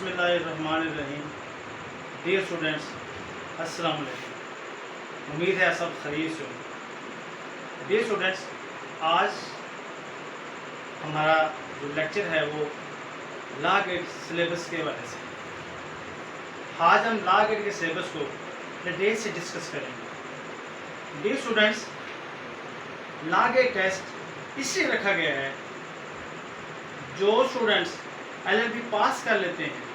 बिस्मिल्लाहिर्रहमानिर्रहीम। Dear students, अस्सलाम वालेकुम। उम्मीद है सब खैरियत से होंगे। डियर स्टूडेंट्स, आज हमारा जो लेक्चर है वो लॉ गेट सिलेबस के बारे से। आज हम लॉ गेट के सिलेबस को डिटेल से डिस्कस करेंगे। Dear students, law GAT test इसलिए रखा गया है, जो स्टूडेंट्स LLB पास कर लेते हैं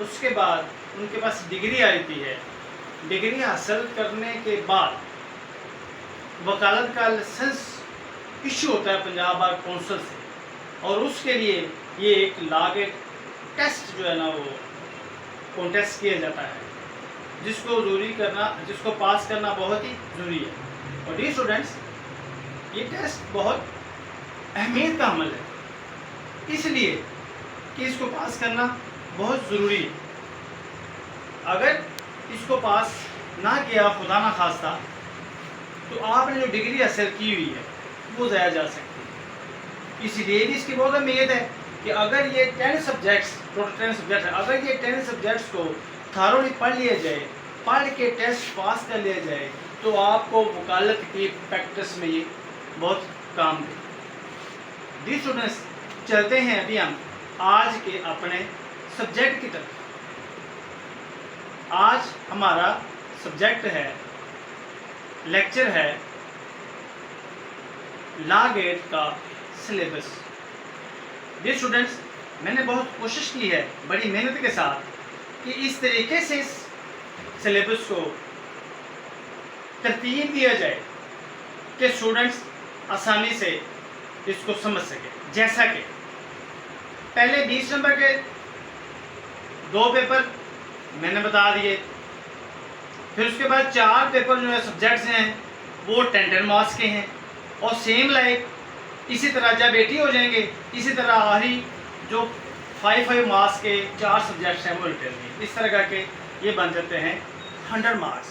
उसके बाद उनके पास डिग्री आती है। डिग्री हासिल करने के बाद वकालत का लाइसेंस इशू होता है पंजाब बार काउंसिल से, और उसके लिए ये एक लॉ गेट टेस्ट जो है ना वो कॉन्टेस्ट किया जाता है, जिसको पास करना बहुत ही ज़रूरी है। और डियर स्टूडेंट्स, ये टेस्ट बहुत अहमियत का अमल है, इसलिए कि इसको पास करना बहुत ज़रूरी है। अगर इसको पास ना किया खुदा ना खास्ता, तो आपने जो डिग्री हासिल की हुई है वो ज़ाया जा सकती है। इसीलिए भी इसकी बहुत अहमियत है कि अगर ये 10 सब्जेक्ट्स, टोटल 10 सब्जेक्ट है, अगर ये 10 सब्जेक्ट्स को थारोली पढ़ लिया जाए, पढ़ के टेस्ट पास कर लिया जाए, तो आपको वकालत की प्रैक्टिस में ये बहुत काम दे। डी स्टूडेंट्स, चलते हैं अभी हम आज के अपने सब्जेक्ट की तरफ। आज हमारा सब्जेक्ट है, लेक्चर है लॉ गेट का सिलेबस। ये स्टूडेंट्स, मैंने बहुत कोशिश की है बड़ी मेहनत के साथ कि इस तरीके से इस सिलेबस को तरतीब दिया जाए कि स्टूडेंट्स आसानी से इसको समझ सके। जैसा कि पहले 20 नंबर के 2 पेपर मैंने बता दिए, फिर उसके बाद 4 पेपर जो है सब्जेक्ट्स हैं वो 10 मार्क्स के हैं, और सेम लाइक इसी तरह जब 80 हो जाएंगे, इसी तरह आखिरी जो 5 मार्क्स के 4 सब्जेक्ट्स हैं वो रिटेन, इस तरह करके ये बन जाते हैं 100 मार्क्स।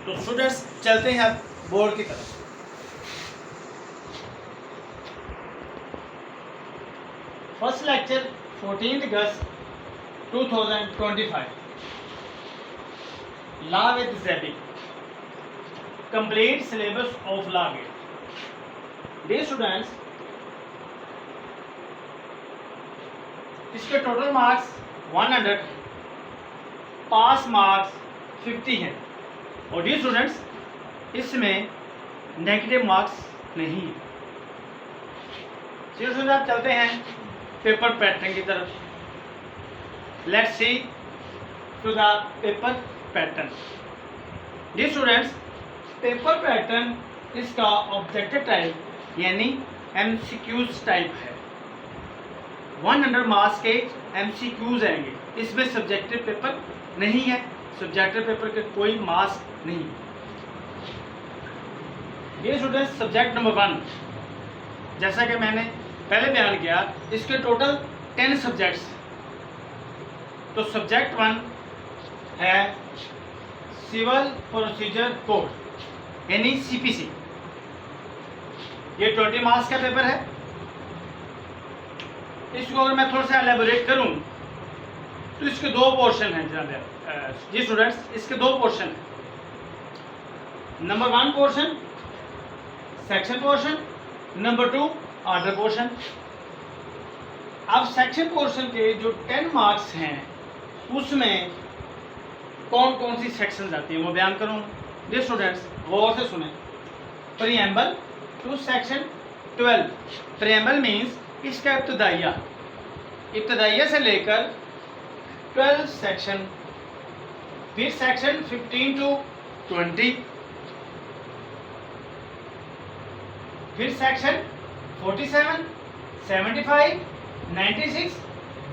तो स्टूडेंट्स, चलते हैं अब बोर्ड की तरफ। फर्स्ट लेक्चर 14 अगस्त 2025, लॉ विद ज़ैबिक, complete syllabus of law GAT. Dear students, इसके टोटल मार्क्स 100, पास मार्क्स 50 हैं, और डियर स्टूडेंट्स इसमें नेगेटिव मार्क्स नहीं है। चलिए आप चलते हैं पेपर पैटर्न की तरफ। Let's see to the paper pattern. Dear students, paper pattern इसका ऑब्जेक्टिव टाइप यानी MCQs टाइप है। 100 मार्क्स के MCQs आएंगे, इसमें सब्जेक्टिव पेपर नहीं है, सब्जेक्टिव पेपर के कोई मार्क्स नहीं। डियर स्टूडेंट्स, सब्जेक्ट नंबर 1, जैसा कि मैंने पहले बयान किया, इसके टोटल 10 सब्जेक्ट्स। तो सब्जेक्ट 1 है सिविल प्रोसीजर कोड यानी CPC। ये 20 मार्क्स का पेपर है। इसको अगर मैं थोड़ा सा एलेबोरेट करूं तो इसके 2 पोर्शन हैं जनाब। जी स्टूडेंट्स, इसके 2 पोर्शन हैं। Number 1 portion section portion, number 2 order portion. अब सेक्शन पोर्शन के जो 10 मार्क्स हैं उसमें कौन कौन सी सेक्शन आती है वो बयान करूँगा। डियर स्टूडेंट्स, गौर से सुने। Preamble to section 12। Preamble means इसका इब्तदाइया से लेकर 12 सेक्शन, फिर सेक्शन 15 to 20, फिर section 47, 75, 96,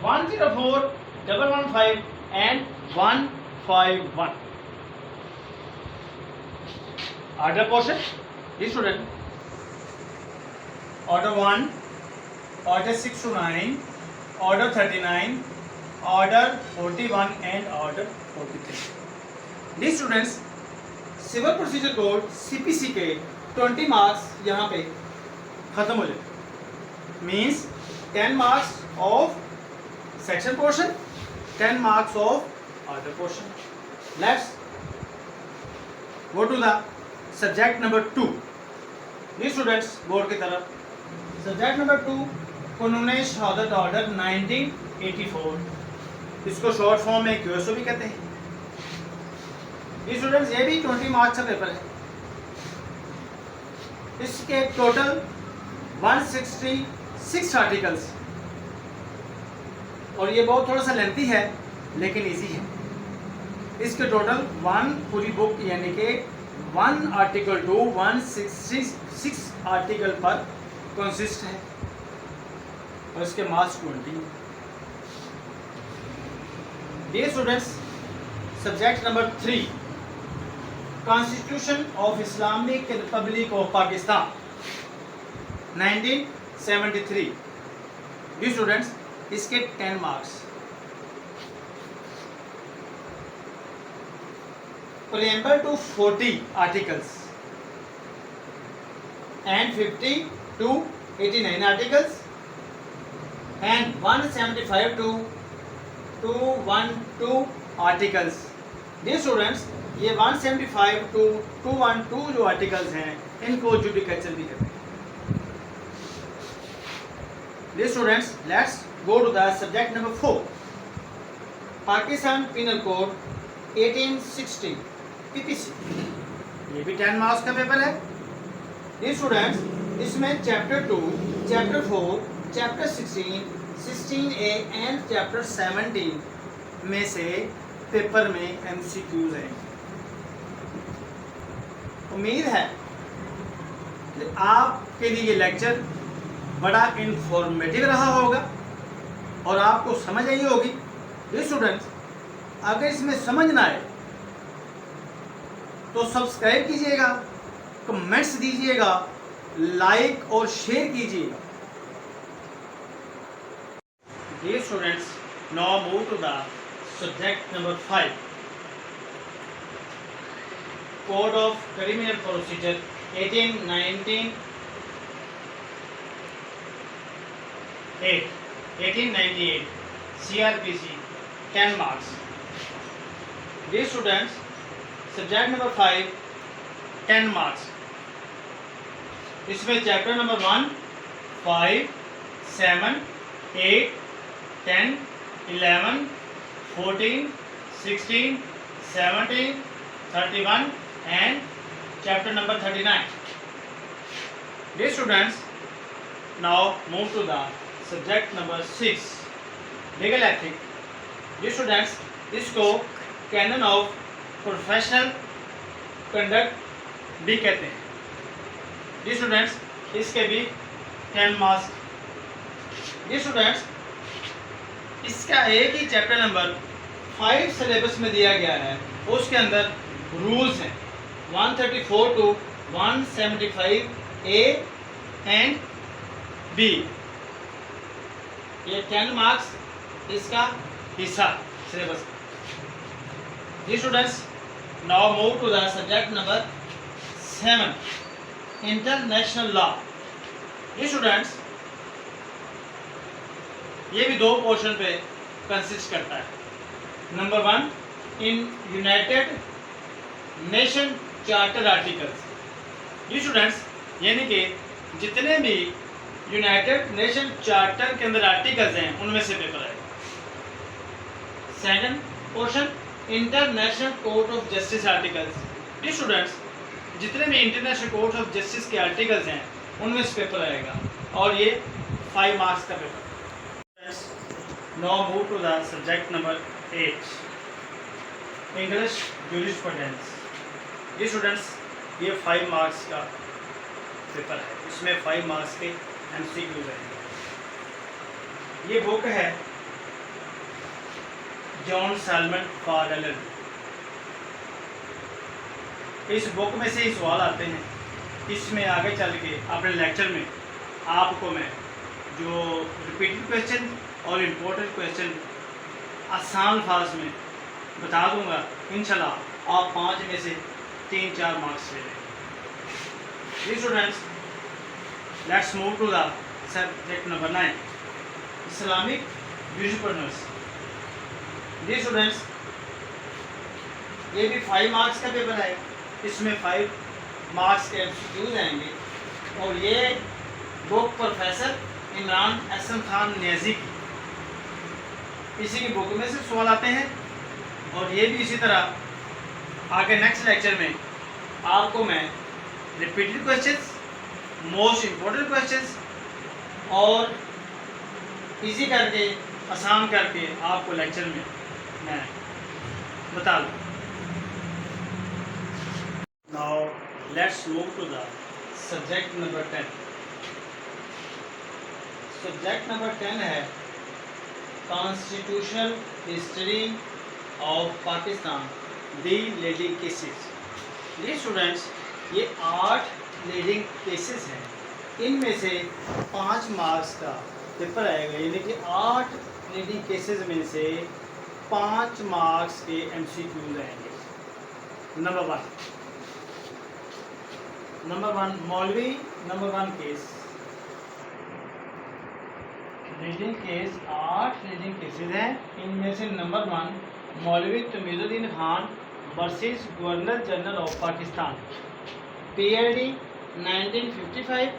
104, 115 and 151। Order portion, student, order 1, order 6 to 9, order 39, order 41 and order 43। Dear students, civil procedure code CPC के 20 मार्क्स यहाँ पे खत्म हो जाए। Means 10 marks of section portion 10 marks of other portion. Let's go to the subject number 2. These students board की तरफ subject number 2 Qanun शहादत order 1984, इसको शॉर्ट फॉर्म में क्यूएसओ भी कहते हैं। ये स्टूडेंट्स ये भी 20 मार्क्स का पेपर है। इसके टोटल 166 आर्टिकल्स, और ये बहुत थोड़ा सा लेंथी है लेकिन इजी है। इसके टोटल पूरी बुक यानी कि 1 आर्टिकल टू 166 आर्टिकल पर कंसिस्ट है, और इसके marks 20। Dear students, subject number 3 constitution of Islamic republic of Pakistan 1973। Dear students, इसके 10 marks. preamble to 40 articles and 50 to 89 articles and 175 to 212 articles. Dear students, ये 175 to 212 जो आर्टिकल्स हैं इनको जुडिकल्चर भी कहते हैं। Dear students, let's go to the subject number 4 Pakistan penal code 1860 PPC। ये भी 10 मार्क्स का पेपर है। ये स्टूडेंट्स, इसमें chapter 2, chapter 4, chapter 16, 16A and chapter 17 में से पेपर में MCQs हैं। उम्मीद है कि आपके लिए ये लेक्चर बड़ा इंफॉर्मेटिव रहा होगा और आपको समझ आई होगी। ये स्टूडेंट्स, अगर इसमें समझ ना आए तो सब्सक्राइब कीजिएगा, कमेंट्स दीजिएगा, लाइक और शेयर कीजिएगा। Dear students, now move to the subject number 5 Code of Criminal Procedure 1898 CRPC 10 marks। Dear students, subject number 5 10 marks. इसमें chapter number 1, 5, 7, 8, 10, 11, 14, 16, 17, 31 and chapter number 39। Dear students, now move to the subject number 6 legal ethics। Dear students, इसको canon of professional conduct भी कहते हैं। जी students, इसके भी 10 marks. जी students, इसका एक ही chapter number 5 syllabus में दिया गया है, उसके अंदर रूल्स हैं 134 टू 175 A एंड B। ये 10 मार्क्स इसका हिस्सा सिलेबस। जी students, now move to the subject number 7 international law। ये स्टूडेंट्स, ये भी 2 पोर्शन पे कंसिस्ट करता है। Number 1 in United nation charter articles. ये स्टूडेंट्स, यानी कि जितने भी यूनाइटेड नेशन चार्टर के अंदर आर्टिकल्स हैं उनमें से पेपर है। Second portion international court of justice articles. ये स्टूडेंट्स, जितने भी इंटरनेशनल कोर्ट ऑफ जस्टिस के आर्टिकल्स हैं उनमें से पेपर आएगा, और ये 5 मार्क्स का पेपर। Now move to the subject number 8 English jurisprudence. ये स्टूडेंट्स, ये 5 मार्क्स का पेपर है। इसमें 5 मार्क्स के MCQs हैं। ये बुक है जॉन सैलमन फॉर LLB। इस बुक में से ही सवाल आते हैं। इसमें आगे चल के अपने लेक्चर में आपको मैं जो रिपीटेड क्वेश्चन और इम्पोर्टेंट क्वेश्चन आसान अल्फाज में बता दूंगा। इंशाल्लाह आप 5 में से 3-4 मार्क्स ले लेंगे। Students, let's move to the subject number 9 Islamic jurisprudence. जी स्टूडेंट्स, ये भी 5 मार्क्स का पेपर है, इसमें 5 मार्क्स के एमसीक्यूज आएंगे और ये बुक प्रोफेसर इमरान एहसन खान नियाजी की, इसी की बुक में से सवाल आते हैं। और ये भी इसी तरह आगे नेक्स्ट लेक्चर में आपको मैं repeated questions, most important questions और इजी करके, आसान करके आपको लेक्चर में मैं बता दूँ। Now let's move to the subject number 10। Subject number 10 है constitutional history of Pakistan, the leading cases. ये स्टूडेंट्स, ये 8 लीडिंग केसेस हैं, इनमें से 5 मार्क्स का पेपर आएगा, यानी कि 8 लीडिंग केसेस में से 5 मार्क्स के एमसीक्यूज आएंगे। नंबर 1 मौलवी number 1 case. Leading case 8 leading cases हैं, इनमें से नंबर 1 मौलवी Tamizuddin Khan versus governor general of Pakistan, PID 1955,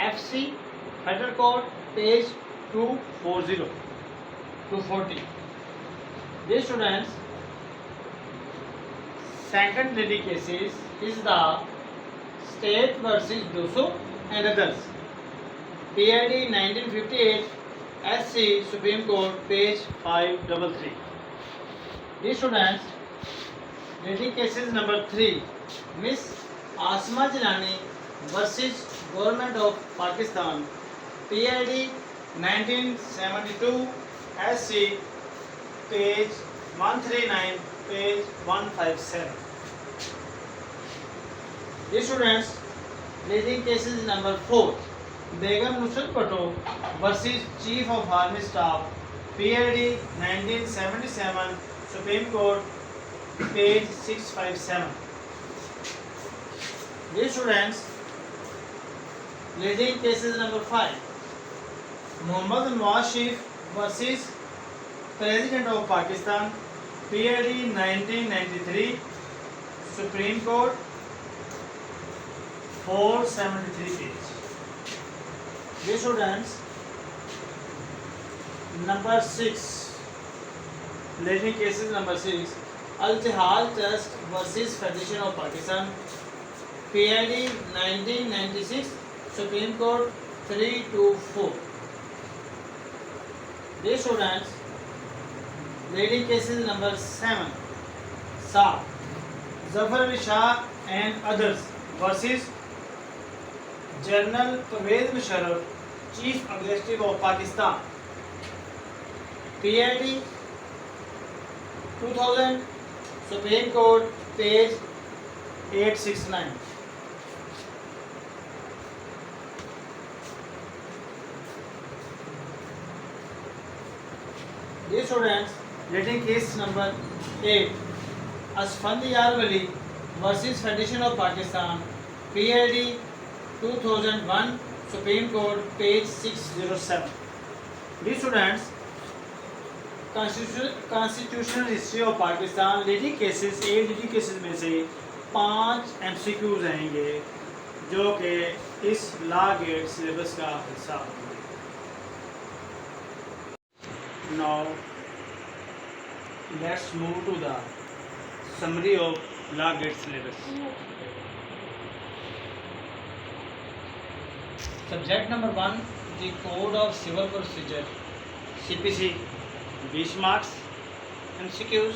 FC federal code page 240 240। Dear students, second leading cases is the State versus Dosso and others, PID 1958, SC Supreme Court page 533। Dear students, leading cases number 3 Miss Asma Jilani versus Government of Pakistan, PID 1972, SC page 139, page 157। Dear students, leading cases number 4 Begum Nusrat Bhutto versus Chief of Army Staff, PID 1977, Supreme Court page 657। Dear students, leading cases number 5 Muhammad Nawaz Sharif versus President of Pakistan, PID 1993, Supreme Court 473 page। Dear students, number 6 leading cases number 6 Al-Jihad Trust versus Federation of Pakistan, PID 1996, Supreme Court 324। Dear students, leading cases number 7 Saab Zafar Ali Shah and others versus General Pervez Musharraf, Chief Executive of Pakistan, PID 2000, Supreme Court page 869। Dear students, leading case number 8 Asfandiyar Wali versus Federation of Pakistan, PID 2001, Supreme Court page 607। Dear students, constitutional history of Pakistan leading cases, 8 leading cases में से 5 MCQs आएंगे जो कि इस law GAT syllabus का हिस्सा होंगे। Now let's move to the summary of law GAT syllabus. Subject number 1 the code of civil procedure, CPC 20 marks MCQs।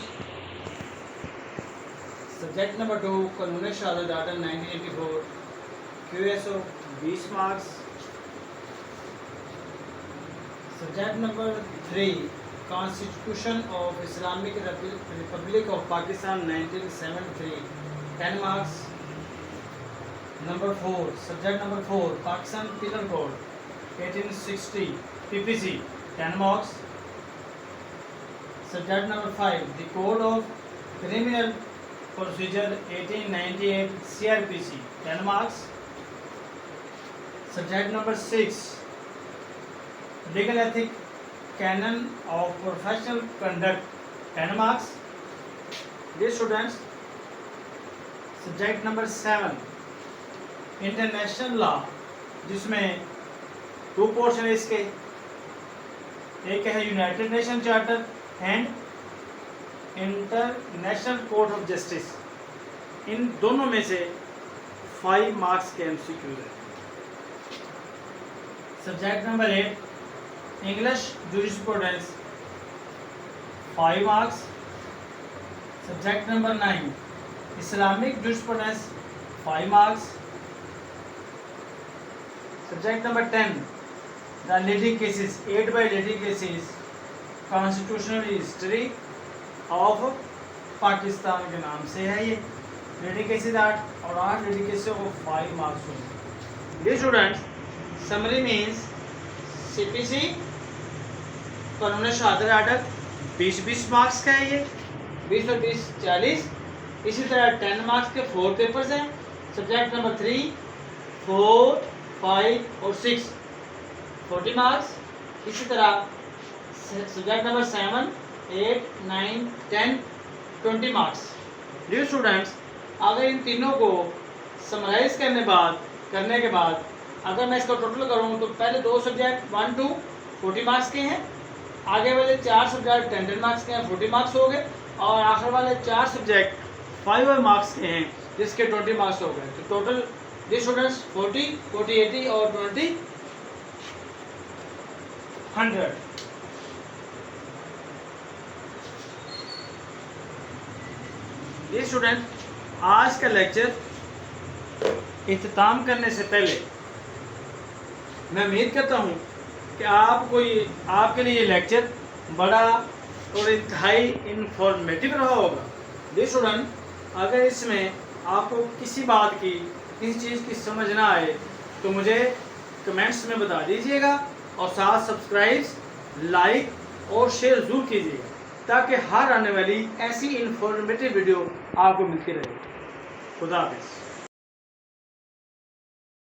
Subject number 2 Qanun Shahadat आर्ट 1984, QSO 20 marks. Subject number 3 constitution of Islamic republic of Pakistan 1973, 10 marks. Number 4 subject number 4 Pakistan penal code 1860, PPC 10 marks. Subject number 5 the Code of Criminal Procedure 1898, CRPC 10 marks। Subject number 6 Legal Ethic Canon of Professional Conduct 10 marks. Dear students, subject number 7 international law, जिसमें 2 portion है इसके, एक है united nation charter and international court of justice. इन दोनों में से 5 marks के एमसीक्यूज हैं। Subject number 8 English jurisprudence 5 marks. Subject number 9 Islamic jurisprudence 5 marks. Subject number 10 the leading cases 8 by leading cases constitutional history of Pakistan के नाम से है। ये लीडिंग केसेस 8 और 8 लीडिंग केसेस को 5 मार्क्स होंगे। Dear students, summary means CPC Qanun Shahadat order 20-20 marks का है। ये 20 और 20 40। इसी तरह 10 मार्क्स के 4 पेपर्स हैं। सब्जेक्ट नंबर 3 4 5 और 6 40 मार्क्स। इसी तरह subject number 7 8 9 10 20 marks. Dear students, अगर इन तीनों को समराइज करने के बाद अगर मैं इसका टोटल करूँ तो पहले 2 सब्जेक्ट 1 2 40 मार्क्स के हैं, आगे वाले 4 सब्जेक्ट 10 मार्क्स के हैं 40 मार्क्स हो गए, और आखिर वाले 4 सब्जेक्ट 5 मार्क्स के हैं जिसके 20 मार्क्स हो गए। तो टोटल डियर स्टूडेंट्स 40 40 80 और 20 100। डियर स्टूडेंट, आज का लेक्चर इख्तिताम करने से पहले मैं उम्मीद करता हूँ कि आपके लिए ये लेक्चर बड़ा और इंतहाई इंफॉर्मेटिव रहा होगा। डियर स्टूडेंट, अगर इसमें आपको किसी बात की किसी चीज़ की समझ ना आए तो मुझे कमेंट्स में बता दीजिएगा, और साथ सब्सक्राइब लाइक और शेयर ज़रूर कीजिएगा ताकि हर आने वाली ऐसी इंफॉर्मेटिव वीडियो आपको मिलती रहे। खुदा हाफिज़।